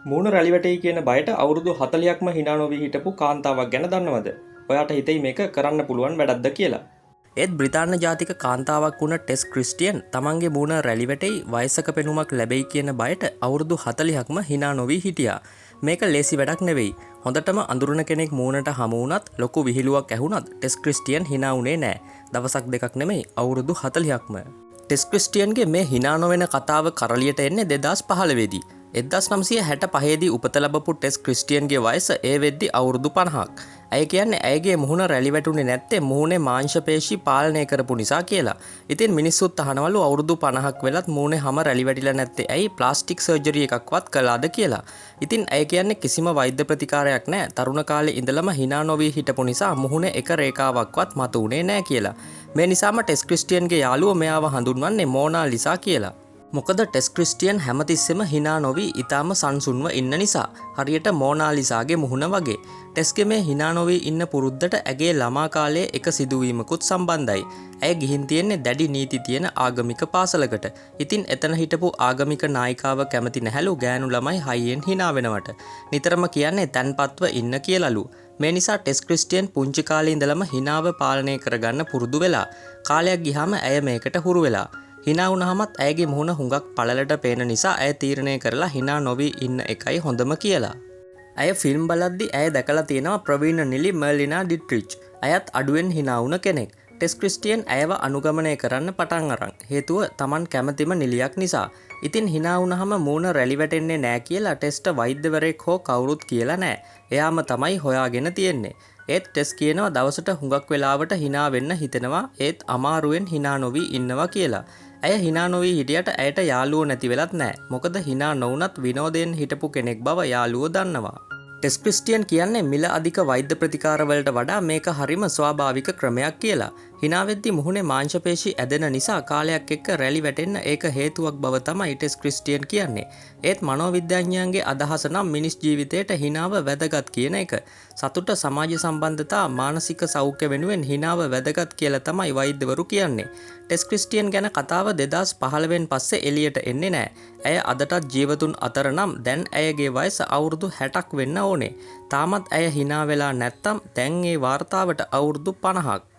මූණ රැලි වැටෙයි කියන බයට අවුරුදු 40ක්ම hina නොවී හිටපු කාන්තාවක් ගැන දන්නවද? ඔයාට හිතෙයි මේක කරන්න පුළුවන් වැඩක්ද කියලා. ඒත් බ්‍රිතාන්‍ය ජාතික කාන්තාවක් වුණ ටෙස් ක්‍රිස්ටියන් තමන්ගේ මූණ රැලි වැටෙයි වයසක පෙනුමක් ලැබෙයි කියන බයට අවුරුදු 40ක්ම hina නොවී හිටියා. මේක ලේසි වැඩක් නෙවෙයි. හොඳටම අඳුරන කෙනෙක් මූණට හමු වුණත් ලොකු විහිළුවක් ඇහුණත් ටෙස් ක්‍රිස්ටියන් hina වුණේ නෑ. දවසක් දෙකක් නෙමෙයි අවුරුදු 40ක්ම. ටෙස් ක්‍රිස්ටියන්ගේ මේ hina නොවන කතාව කරලියට එන්නේ 2015 දී. 1965 දී උපත ලැබපු ටෙස් ක්‍රිස්ටියන්ගේ වයස ඒ වෙද්දි අවුරුදු 50ක්. ඇය කියන්නේ ඇයගේ මුහුණ රැලි වැටුනේ නැත්තේ මුහුණේ මාංශ පේශි පාලනය කරපු නිසා කියලා. ඉතින් මිනිස්සුත් අහනවලු අවුරුදු 50ක් වෙලත් මුහුණේ හැම රැලි වැටිලා නැත්තේ ඇයි ප්ලාස්ටික් සර්ජරි එකක්වත් කළාද කියලා. ඉතින් ඇය කියන්නේ කිසිම වෛද්‍ය ප්‍රතිකාරයක් නැහැ. තරුණ කාලේ ඉඳලම hina නොවී හිටපු නිසා මුහුණේ එක රේඛාවක්වත් මතු වුණේ නැහැ කියලා. මේ නිසාම ටෙස් ක්‍රිස්ටියන්ගේ යාළුවෝ මෙයාව හඳුන්වන්නේ මොනා ලිසා කියලා. මොකද ටෙස් ක්‍රිස්ටියන් හැමතිස්සෙම hina නොවී ඊටාම සංසුන්ව ඉන්න නිසා. හරියට මොනාලිසාගේ මුහුණ වගේ. ටෙස්ගේ මේ hina නොවී ඉන්න පුරුද්දට ඇගේ ළමා කාලයේ එක සිදුවීමකුත් සම්බන්ධයි. ඇය ගිහින් තියෙන්නේ දැඩි නීති තියෙන ආගමික පාසලකට. ඉතින් එතන හිටපු ආගමික නායිකාව කැමති නැහැලු ගෑනු ළමයි හයියෙන් hina වෙනවට. නිතරම කියන්නේ තැන්පත්ව ඉන්න කියලාලු. මේ නිසා ටෙස් ක්‍රිස්ටියන් පුංචි කාලේ ඉඳලම hinaව පාලනය කරගන්න පුරුදු වෙලා. කාලයක් ගියාම ඇය මේකට හුරු වෙලා. hina වුණාමත් ඇයගේ මුහුණ හුඟක් පළලට පේන නිසා ඇය තීරණය කරලා hina නොවී ඉන්න එකයි හොඳම කියලා. ඇය ෆිල්ම් බලද්දි ඇය දැකලා තියෙනවා ප්‍රවීණ නිලි මර්ලිනා ඩිට්‍රිච්. ඇයත් අඩුවෙන් hina වුණ කෙනෙක්. ටෙස් ක්‍රිස්ටියන් ඇයව අනුගමනය කරන්න පටන් අරන්. හේතුව Taman කැමතිම නිලියක් නිසා. ඉතින් hina වුණාම මූණ රැලි වැටෙන්නේ නෑ කියලා ටෙස්ට වෛද්‍යවරයෙක් හෝ කවුරුත් කියලා නෑ. එයාම තමයි හොයාගෙන තියෙන්නේ. ඒත් ටෙස් කියනවා දවසට හුඟක් වෙලාවට hina වෙන්න හිතෙනවා ඒත් අමාරුවෙන් hina නොවී ඉන්නවා කියලා. ඇය hina නොවී හිටියට ඇයට යාළුවෝ නැති වෙලත් නෑ. මොකද hina නොවුනත් විනෝදයෙන් හිටපු කෙනෙක් බව යාළුවෝ දන්නවා. ටෙස් ක්‍රිස්ටියන් කියන්නේ මිල අධික වෛද්‍ය ප්‍රතිකාරවලට වඩා මේක හරිම ස්වාභාවික ක්‍රමයක් කියලා. hina වෙද්දි මුහුණේ මාංශ පේශි ඇදෙන නිසා කාලයක් එක්ක රැලි වැටෙන්න ඒක හේතුවක් බව තමයි ටෙස් ක්‍රිස්ටියන් කියන්නේ. ඒත් මනෝවිද්‍යාඥයන්ගේ අදහස නම් මිනිස් ජීවිතයට hinaව වැදගත් කියන එක. සතුට සමාජ සම්බන්ධතා මානසික සෞඛ්‍ය වෙනුවෙන් hinaව වැදගත් කියලා තමයි වෛද්‍යවරු කියන්නේ. ටෙස් ක්‍රිස්ටියන් ගැන කතාව 2015 පස්සේ එළියට එන්නේ නැහැ. ඇය අදටත් ජීවතුන් අතර නම් දැන් ඇයගේ වයස අවුරුදු 60ක් වෙන්න ඕනේ. තාමත් ඇය hina වෙලා නැත්තම් දැන් ඒ වාර්තාවට අවුරුදු 50ක්.